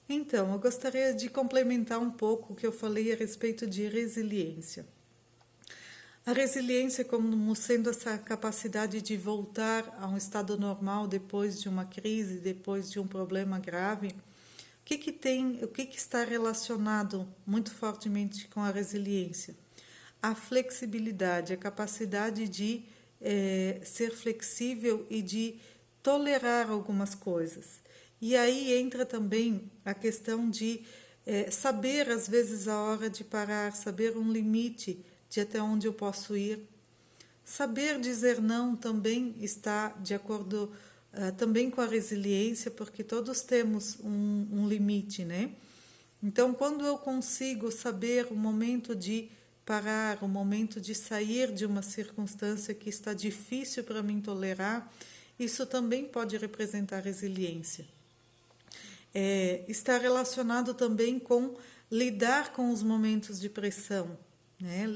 Então, eu gostaria de complementar um pouco o que eu falei a respeito de resiliência. A resiliência como sendo essa capacidade de voltar a um estado normal depois de uma crise, depois de um problema grave. O que está relacionado muito fortemente com a resiliência? A flexibilidade, a capacidade de ser flexível e de tolerar algumas coisas. E aí entra também a questão de saber, às vezes, a hora de parar, saber um limite de até onde eu posso ir. Saber dizer não também está de acordo também com a resiliência, porque todos temos um limite, né? Então, quando eu consigo saber o momento de parar, o momento de sair de uma circunstância que está difícil para mim tolerar, isso também pode representar resiliência. Está relacionado também com lidar com os momentos de pressão, né?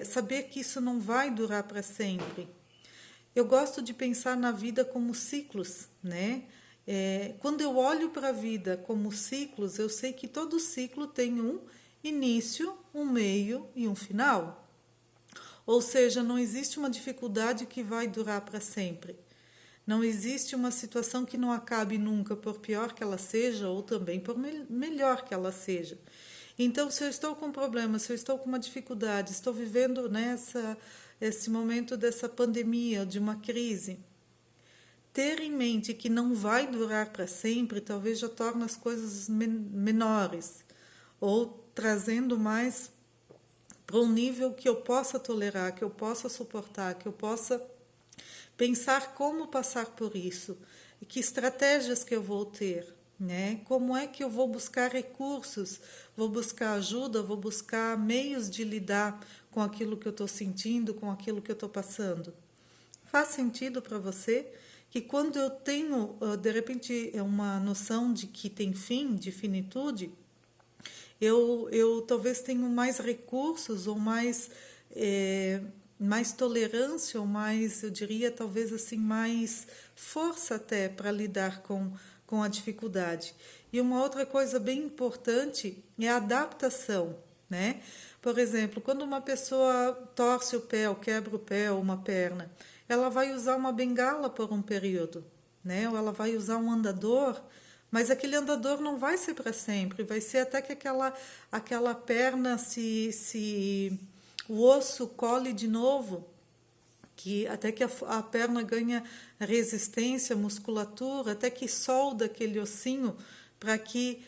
Saber que isso não vai durar para sempre. Eu gosto de pensar na vida como ciclos, né? Quando eu olho para a vida como ciclos, eu sei que todo ciclo tem um início, um meio e um final. Ou seja, não existe uma dificuldade que vai durar para sempre. Não existe uma situação que não acabe nunca, por pior que ela seja, ou também por melhor que ela seja. Então, se eu estou com um problema, se eu estou com uma dificuldade, estou vivendo esse momento dessa pandemia, de uma crise, ter em mente que não vai durar para sempre, talvez já torne as coisas menores, ou trazendo mais para um nível que eu possa tolerar, que eu possa suportar, que eu possa pensar como passar por isso, e que estratégias que eu vou ter, né? Como é que eu vou buscar recursos, vou buscar ajuda, vou buscar meios de lidar com aquilo que eu estou sentindo, com aquilo que eu estou passando. Faz sentido para você que quando eu tenho, de repente, uma noção de que tem fim, de finitude, eu talvez tenho mais recursos ou mais tolerância ou mais, eu diria, talvez assim, mais força até para lidar com a dificuldade. E uma outra coisa bem importante é a adaptação, né? Por exemplo, quando uma pessoa torce o pé ou quebra o pé ou uma perna, ela vai usar uma bengala por um período, né? Ou ela vai usar um andador, mas aquele andador não vai ser para sempre, vai ser até que aquela perna o osso cole de novo, que até que a perna ganha resistência, musculatura, até que solda aquele ossinho para que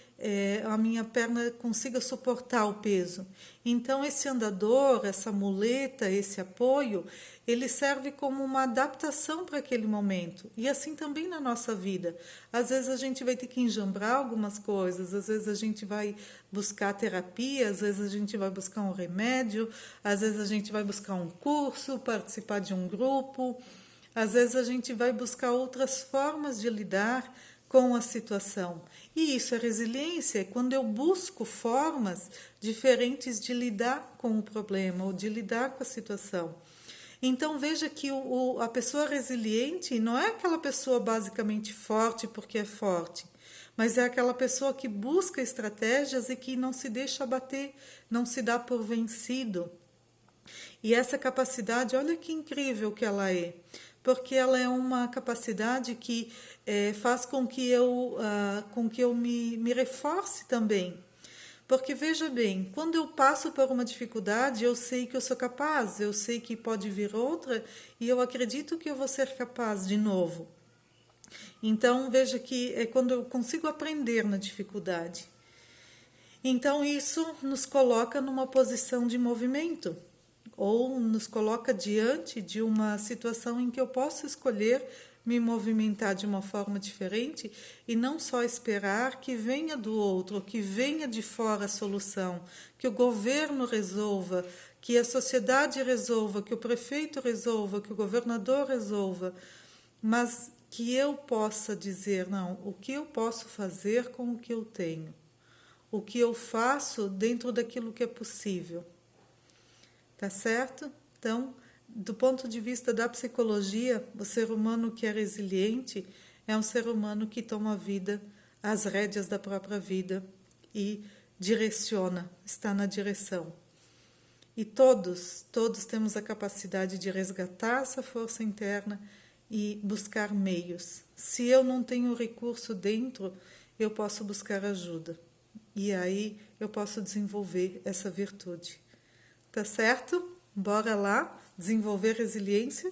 a minha perna consiga suportar o peso. Então, esse andador, essa muleta, esse apoio, ele serve como uma adaptação para aquele momento. E assim também na nossa vida. Às vezes a gente vai ter que enjambrar algumas coisas, às vezes a gente vai buscar terapia, às vezes a gente vai buscar um remédio, às vezes a gente vai buscar um curso, participar de um grupo, às vezes a gente vai buscar outras formas de lidar com a situação. E isso é resiliência, é quando eu busco formas diferentes de lidar com o problema ou de lidar com a situação. Então veja que a pessoa resiliente não é aquela pessoa basicamente forte porque é forte, mas é aquela pessoa que busca estratégias e que não se deixa abater, não se dá por vencido. E essa capacidade, olha que incrível que ela é, porque ela é uma capacidade que faz com que eu me reforce também. Porque veja bem, quando eu passo por uma dificuldade, eu sei que eu sou capaz, eu sei que pode vir outra e eu acredito que eu vou ser capaz de novo. Então veja que é quando eu consigo aprender na dificuldade. Então isso nos coloca numa posição de movimento ou nos coloca diante de uma situação em que eu posso escolher me movimentar de uma forma diferente e não só esperar que venha do outro, que venha de fora a solução, que o governo resolva, que a sociedade resolva, que o prefeito resolva, que o governador resolva, mas que eu possa dizer, não, o que eu posso fazer com o que eu tenho? O que eu faço dentro daquilo que é possível? Tá certo? Então, do ponto de vista da psicologia, o ser humano que é resiliente é um ser humano que toma a vida as rédeas da própria vida e direciona, está na direção. E todos temos a capacidade de resgatar essa força interna e buscar meios. Se eu não tenho recurso dentro, eu posso buscar ajuda. E aí eu posso desenvolver essa virtude. Tá certo? Bora lá desenvolver resiliência?